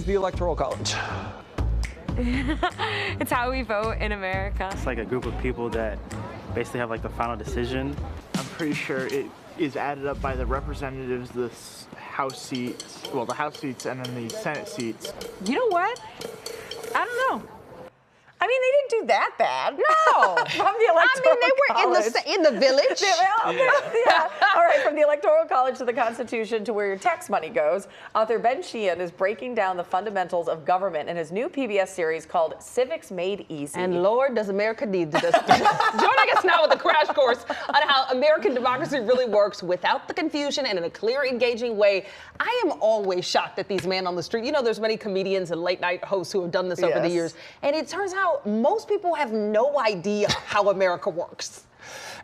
the Electoral College? It's how we vote in America. It's like a group of people that basically have like the final decision. I'm pretty sure it is added up by the representatives, the House seats, well, the House seats and then the Senate seats. You know what? I don't know. I mean, they didn't do that bad. No. From the Electoral College. They were in the village. Yeah. All right, from the Electoral College to the Constitution to where your tax money goes, author Ben Sheehan is breaking down the fundamentals of government in his new PBS series called Civics Made Easy. And Lord, does America need this. Joining us now with a crash course on how American democracy really works without the confusion and in a clear, engaging way. I am always shocked at these men on the street. You know, there's many comedians and late night hosts who have done this over the years. And it turns out most people have no idea how America works.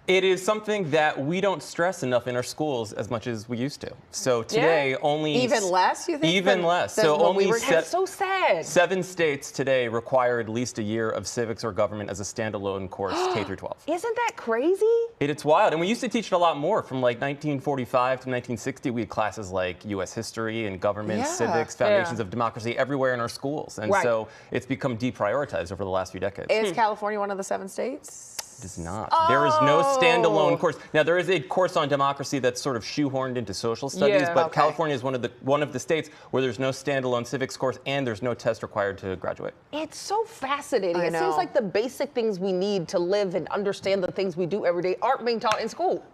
It is something that we don't stress enough in our schools as much as we used to. So today, only even less, you think? Even less. So only That's so sad. 7 states today require at least a year of civics or government as a standalone course, K through 12. Isn't that crazy? It's wild, and we used to teach it a lot more. From like 1945 to 1960, we had classes like U.S. history and government, civics, foundations of democracy everywhere in our schools, and so it's become deprioritized over the last few decades. Is California one of the 7 states? It is not. There is no standalone course. Now there is a course on democracy that's sort of shoehorned into social studies, but California is one of the states where there's no standalone civics course and there's no test required to graduate. It's so fascinating. It seems like the basic things we need to live and understand the things we do every day aren't being taught in school.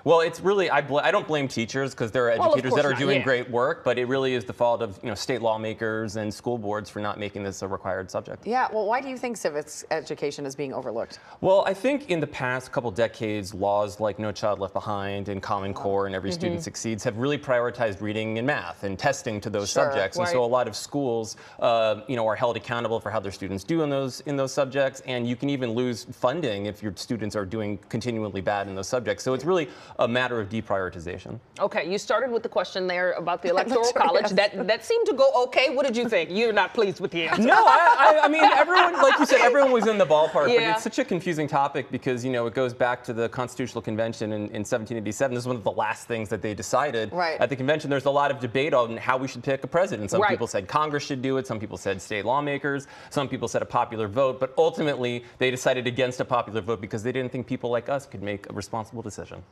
Well, it's really, I don't blame teachers because there are educators that are doing great work, but it really is the fault of state lawmakers and school boards for not making this a required subject. Yeah, well, why do you think civics education is being overlooked? Well, I think in the past couple decades, laws like No Child Left Behind and Common Core and Every Student Succeeds have really prioritized reading and math and testing to those subjects. And so a lot of schools, are held accountable for how their students do in those subjects, and you can even lose funding if your students are doing continually bad in those subjects. So it's really a matter of deprioritization. Okay, you started with the question there about the Electoral College. That seemed to go okay. What did you think? You're not pleased with the answer. No, I mean, everyone, like you said, everyone was in the ballpark, but it's such a confusing topic because, it goes back to the Constitutional Convention in 1787. This is one of the last things that they decided at the convention. There's a lot of debate on how we should pick a president. Some people said Congress should do it. Some people said state lawmakers. Some people said a popular vote. But ultimately, they decided against a popular vote because they didn't think people like us could make a responsible decision.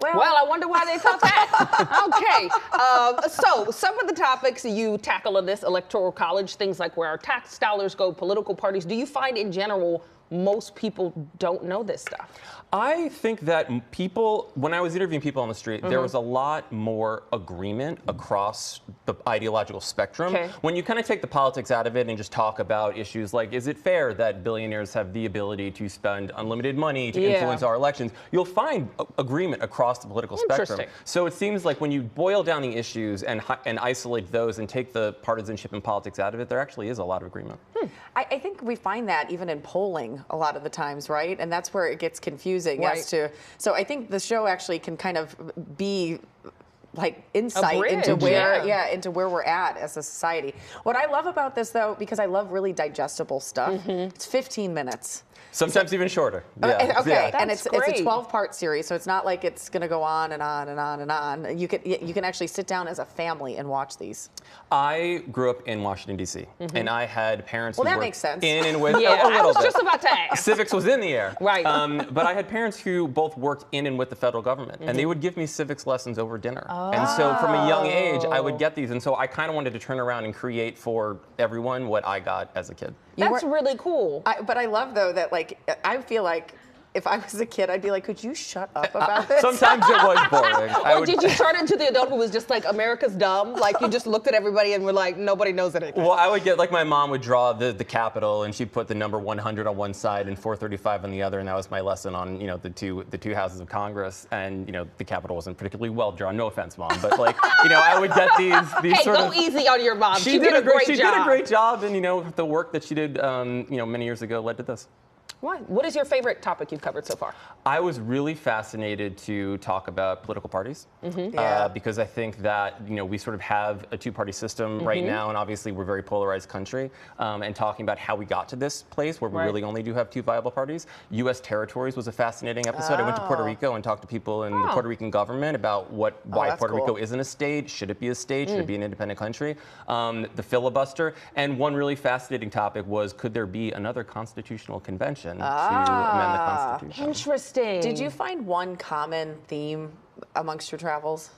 Well, I wonder why they thought that. Okay, so some of the topics you tackle in this Electoral College, things like where our tax dollars go, political parties, do you find in general most people don't know this stuff? I think that when I was interviewing people on the street, there was a lot more agreement across the ideological spectrum. When you kind of take the politics out of it and just talk about issues like, is it fair that billionaires have the ability to spend unlimited money to influence our elections, you'll find agreement across the political spectrum. So it seems like when you boil down the issues and isolate those and take the partisanship and politics out of it, there actually is a lot of agreement. I think we find that even in polling a lot of the times, right? And that's where it gets confusing as to. So I think the show actually can kind of be like insight into where we're at as a society. What I love about this, though, because I love really digestible stuff, it's 15 minutes. Sometimes even shorter. And it's a 12-part series, so it's not like it's going to go on and on and on and on. You can actually sit down as a family and watch these. I grew up in Washington, D.C., and I had parents who that worked makes sense. in and with I was just about to ask. Civics was in the air. Right. But I had parents who both worked in and with the federal government, and they would give me civics lessons over dinner. And so from a young age, I would get these, and so I kind of wanted to turn around and create for everyone what I got as a kid. That's really cool. But I love, though, that I feel like if I was a kid, I'd be like, could you shut up about this? Sometimes it was boring. Or did you turn into the adult who was just like, America's dumb? Like you just looked at everybody and were like, nobody knows anything. Well, I would get, like my mom would draw the Capitol and she'd put the number 100 on one side and 435 on the other, and that was my lesson on, the two houses of Congress. And, the Capitol wasn't particularly well drawn. No offense, Mom. But like, I would get these sort of... Hey, go easy on your mom. She did a great job. And, the work that she did, many years ago led to this. Why? What is your favorite topic you've covered so far? I was really fascinated to talk about political parties because I think that we sort of have a two-party system right now, and obviously we're a very polarized country. And talking about how we got to this place where we really only do have two viable parties. U.S. territories was a fascinating episode. I went to Puerto Rico and talked to people in the Puerto Rican government about why Puerto Rico isn't a state. Should it be a state? Should it be an independent country? The filibuster. And one really fascinating topic was, could there be another constitutional convention to amend the Constitution? Interesting. Did you find one common theme amongst your travels?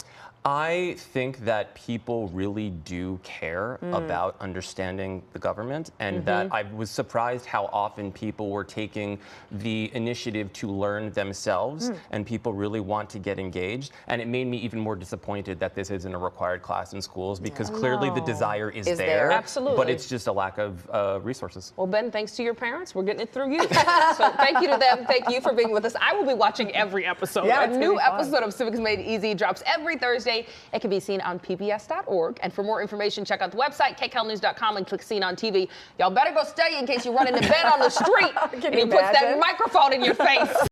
I think that people really do care about understanding the government, and that I was surprised how often people were taking the initiative to learn themselves, and people really want to get engaged. And it made me even more disappointed that this isn't a required class in schools, because clearly the desire is there. Absolutely. But it's just a lack of resources. Well, Ben, thanks to your parents, we're getting it through you. So thank you to them. Thank you for being with us. I will be watching every episode. Yeah, a new episode of Civics Made Easy drops every Thursday. It can be seen on PBS.org. And for more information, check out the website, kcalnews.com, and click Seen on TV. Y'all better go study in case you run into Ben on the street and he puts that microphone in your face.